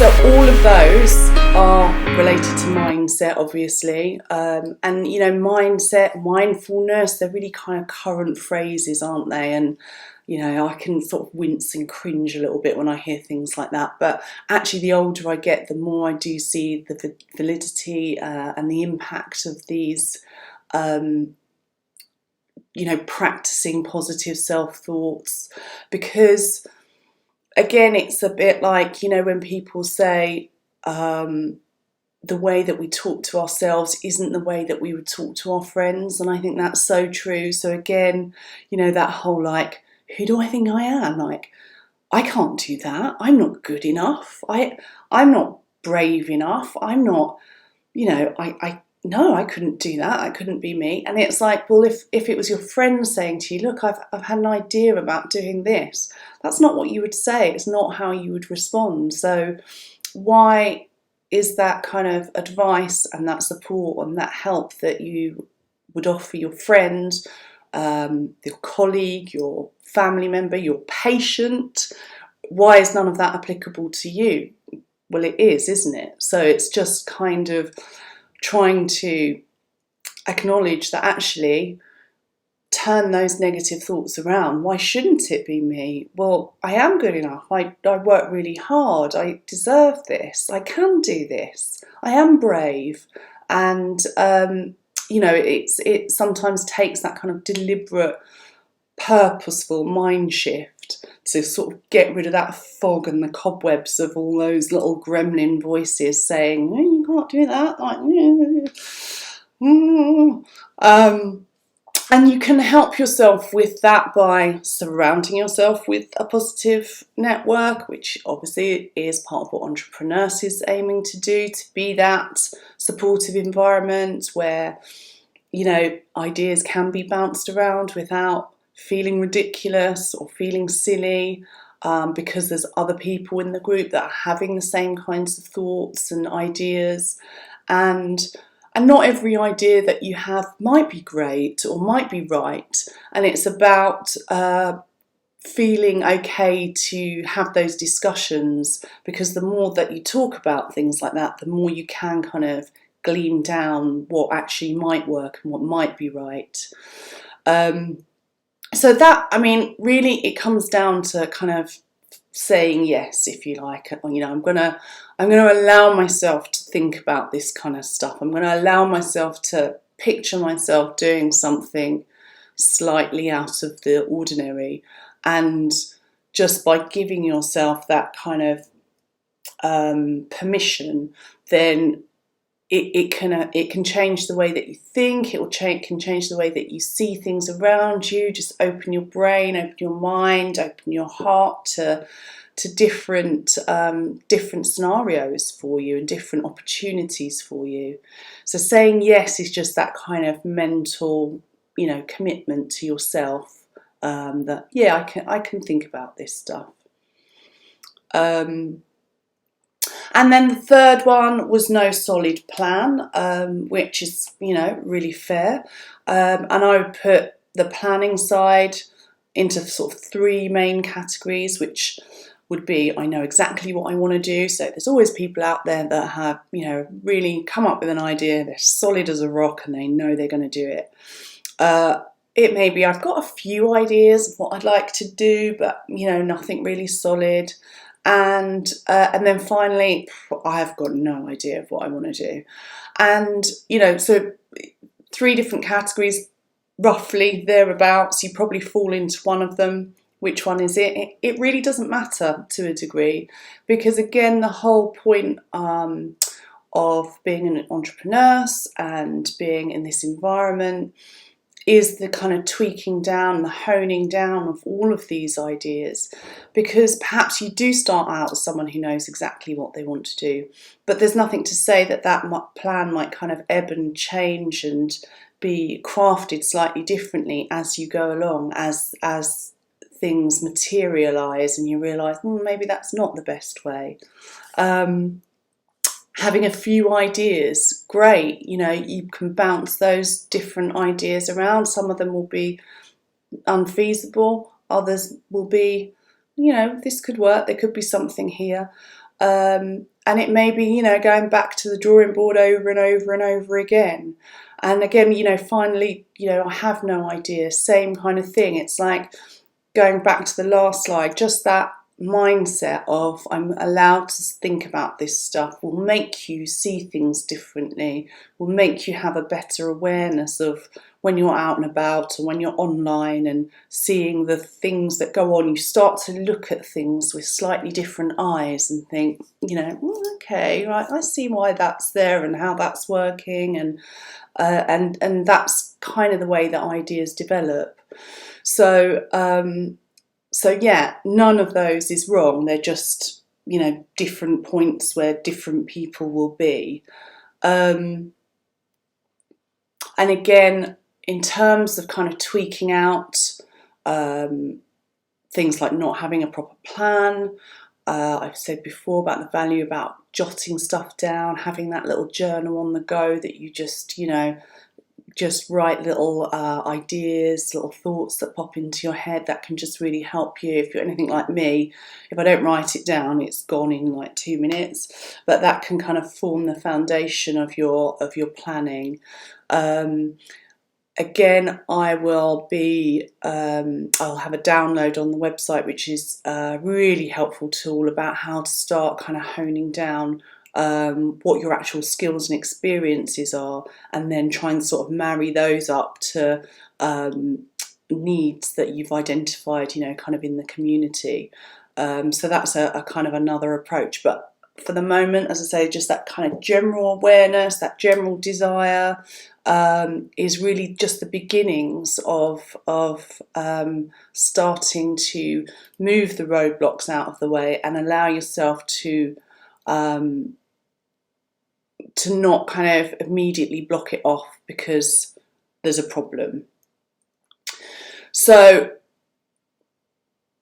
So all of those are related to mindset, obviously. And, you know, mindset, mindfulness, they're really kind of current phrases, aren't they? And, you know, I can sort of wince and cringe a little bit when I hear things like that. But actually, the older I get, the more I do see the validity and the impact of these, you know, practicing positive self-thoughts. Because, again, it's a bit like, you know, when people say, the way that we talk to ourselves isn't the way that we would talk to our friends. And I think that's so true. So again, you know, that whole like, who do I think I am? Like, I can't do that. I'm not good enough. I'm not brave enough. I'm not, you know, no, I couldn't do that. I couldn't be me. And it's like, well, if it was your friend saying to you, look, I've had an idea about doing this, that's not what you would say. It's not how you would respond. So why is that kind of advice and that support and that help that you would offer your friend, your colleague, your family member, your patient, why is none of that applicable to you? Well, it is, isn't it? So it's just kind of trying to acknowledge that actually turn those negative thoughts around. Why shouldn't it be me? Well, I am good enough. I work really hard. I deserve this. I can do this. I am brave. And, you know, it sometimes takes that kind of deliberate, purposeful mind shift to sort of get rid of that fog and the cobwebs of all those little gremlin voices saying, oh, you can't do that. Like, and you can help yourself with that by surrounding yourself with a positive network, which obviously is part of what Entrepreneurs is aiming to do, to be that supportive environment where, you know, ideas can be bounced around without feeling ridiculous or feeling silly, because there's other people in the group that are having the same kinds of thoughts and ideas. And not every idea that you have might be great or might be right. And it's about feeling okay to have those discussions, because the more that you talk about things like that, the more you can kind of glean down what actually might work and what might be right. So that, I mean, really it comes down to kind of saying yes, if you like. You know, I'm gonna allow myself to think about this kind of stuff. I'm gonna allow myself to picture myself doing something slightly out of the ordinary, and just by giving yourself that kind of permission, then it can change the way that you think. Can change the way that you see things around you. Just open your brain, open your mind, open your heart to different scenarios for you and different opportunities for you. So saying yes is just that kind of mental, you know, commitment to yourself, that yeah, I can think about this stuff. And then the third one was no solid plan, which is, you know, really fair. And I would put the planning side into sort of three main categories, which would be, I know exactly what I want to do. So there's always people out there that have, you know, really come up with an idea, they're solid as a rock and they know they're going to do it. It may be I've got a few ideas of what I'd like to do, but, you know, nothing really solid. And then finally, I have got no idea of what I want to do. And, you know, so three different categories, roughly thereabouts. You probably fall into one of them. Which one is it? It really doesn't matter to a degree, because again, the whole point of being an entrepreneur and being in this environment is the kind of tweaking down, the honing down of all of these ideas, because perhaps you do start out as someone who knows exactly what they want to do, but there's nothing to say that that plan might kind of ebb and change and be crafted slightly differently as you go along, as things materialise and you realise, maybe that's not the best way. Having a few ideas, great, you know, you can bounce those different ideas around. Some of them will be unfeasible, others will be, you know, this could work, there could be something here. and it may be, you know, going back to the drawing board over and over and over again. And again, you know, finally, you know, I have no idea. Same kind of thing. It's like going back to the last slide, just that mindset of I'm allowed to think about this stuff will make you see things differently, will make you have a better awareness of when you're out and about and when you're online and seeing the things that go on. You start to look at things with slightly different eyes and think, you know, okay, right, I see why that's there and how that's working, and that's kind of the way that ideas develop. So yeah, none of those is wrong. They're just, you know, different points where different people will be. And again, in terms of kind of tweaking out things like not having a proper plan, I've said before about the value about jotting stuff down, having that little journal on the go that you just, you know, just write little ideas, little thoughts that pop into your head that can just really help you. If you're anything like me, if I don't write it down, it's gone in like 2 minutes. But that can kind of form the foundation of your planning. Again, I will be, I'll have a download on the website, which is a really helpful tool about how to start kind of honing down what your actual skills and experiences are, and then try and sort of marry those up to needs that you've identified, you know, kind of in the community. So that's a kind of another approach. But for the moment, as I say, just that kind of general awareness, that general desire is really just the beginnings of starting to move the roadblocks out of the way and allow yourself to not kind of immediately block it off because there's a problem. So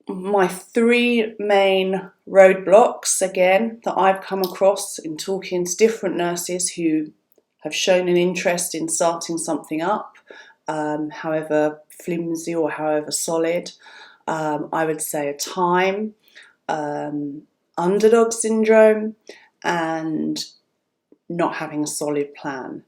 my 3 main roadblocks, again, that I've come across in talking to different nurses who have shown an interest in starting something up, however flimsy or however solid, I would say a time, underdog syndrome, and not having a solid plan.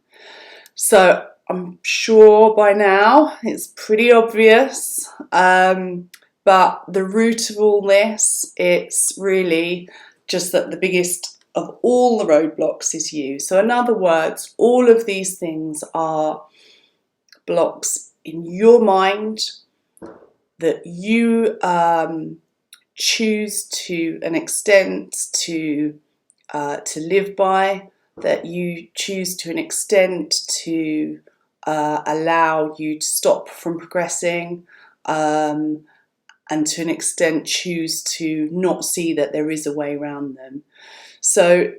So I'm sure by now it's pretty obvious, but the root of all this, it's really just that the biggest of all the roadblocks is you. So in other words, all of these things are blocks in your mind that you choose to an extent to live by, that you choose to an extent to allow you to stop from progressing, and to an extent choose to not see that there is a way around them. So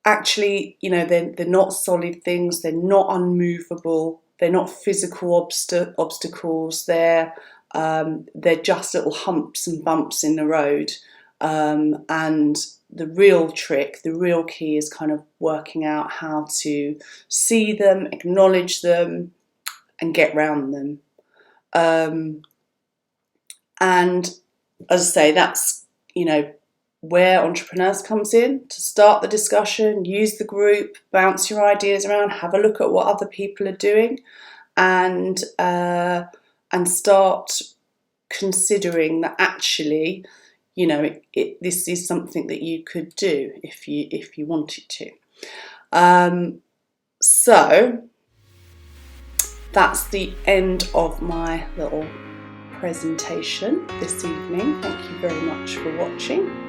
actually, you know, they're not solid things, they're not unmovable, they're not physical obstacles, they're just little humps and bumps in the road. And the real trick, the real key is kind of working out how to see them, acknowledge them, and get round them. And as I say, that's, you know, where Entrepreneurs comes in, to start the discussion, use the group, bounce your ideas around, have a look at what other people are doing, and start considering that actually, you know, this is something that you could do if you wanted to. So that's the end of my little presentation this evening. Thank you very much for watching.